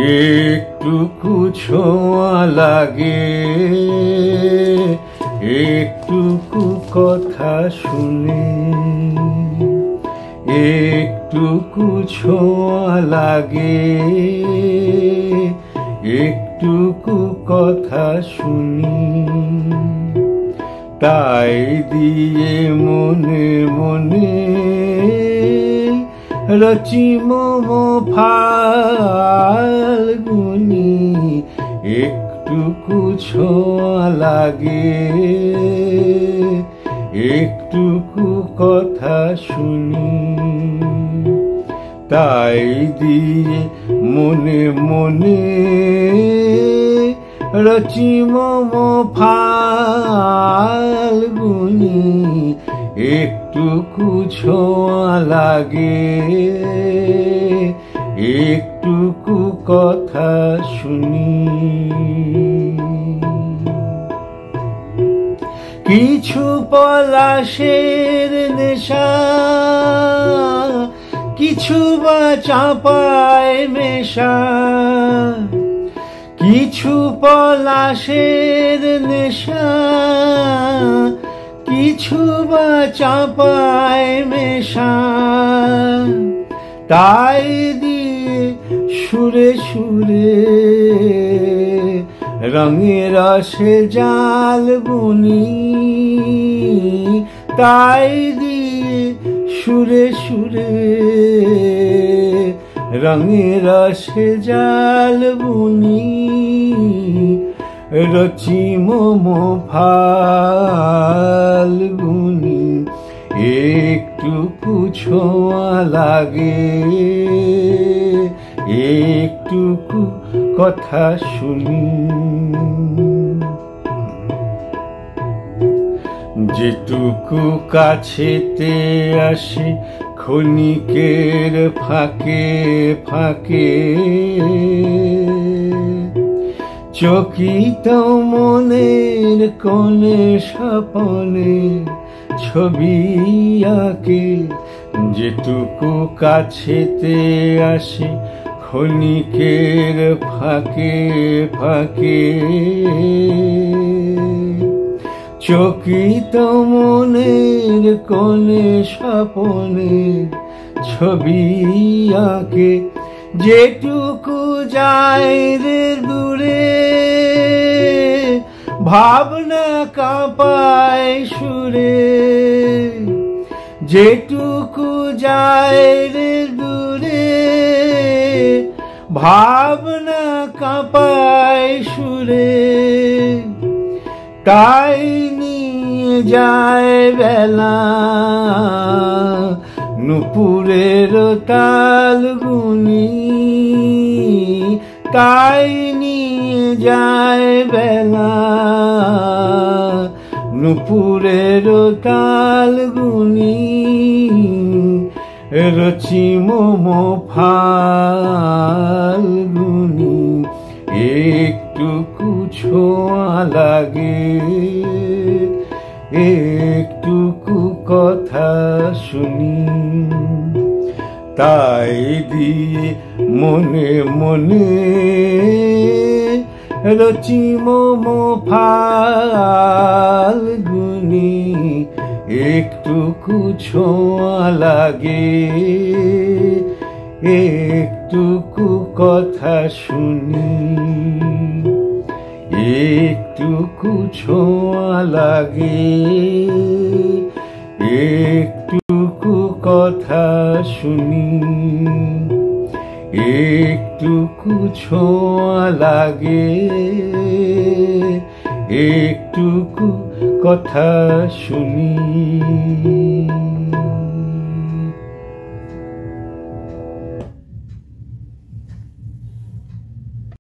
একটুকু ছোঁয়া লাগে, একটুকু কথা শুনে, একটুকু ছোঁয়া লাগে, একটুকু কথা শুনি, তাই দিয়ে মনে মনে রচি মম ফাল্গুনি। একটুকু ছোঁয়া লাগে, একটুকু কথা শুনি, তাই দিয়ে মনে মনে রচি মম ফাল্গুনি। একটুকু ছোঁয়া লাগে, একটুকু কথা শুনি। কিছু পলাশের নেশা, কিছু বা চাঁপায় মেশা, কিছু পলাশের নেশা, কিছু বা চাঁপায় মেশা, তাই দিয়ে সুরে সুরে রঙে রসে জাল বুনি, তাই দিয়ে সুরে সুরে রঙে রসে জাল বুনি। রচি মম ফাল্গুনি। একটুকু ছোঁয়া লাগে, একটুকু কথা শুনি, যেটুকু কাছেতে আসে ক্ষণিকের ফাঁকে ফাঁকে, চকিত মনের কোণে স্বপনে ছবি আঁকে, যেটুকু কাছেতে আসে ক্ষণিকের ফাঁকে ফাঁকে, চকিত মনের কোণে স্বপনে ছবি আঁকে, যেটুকু যায় রে দূরে ভাবনা কাঁপায় সুরে, যেটুকু যায় রে দূরে ভাবনা কাঁপায় সুরে, তাই নিয়ে যায় বেলা নুপুরের তালগুনি, তাই নিয়ে যায় বেলা নুপুরের তালগুনি। রচি মম ফাল্গুনি। একটুকু ছোঁয়া লাগে, একটুকু কথা শুনি, তাই দিয়ে মনে মনে রচি মম ফাল্গুনি। একটুকু ছোঁয়া লাগে, একটুকু কথা শুনি, একটুকু ছোঁয়া লাগে, একটুকু কথা শুনি, একটুকু ছোঁয়া লাগে, একটুকু কথা শুনি।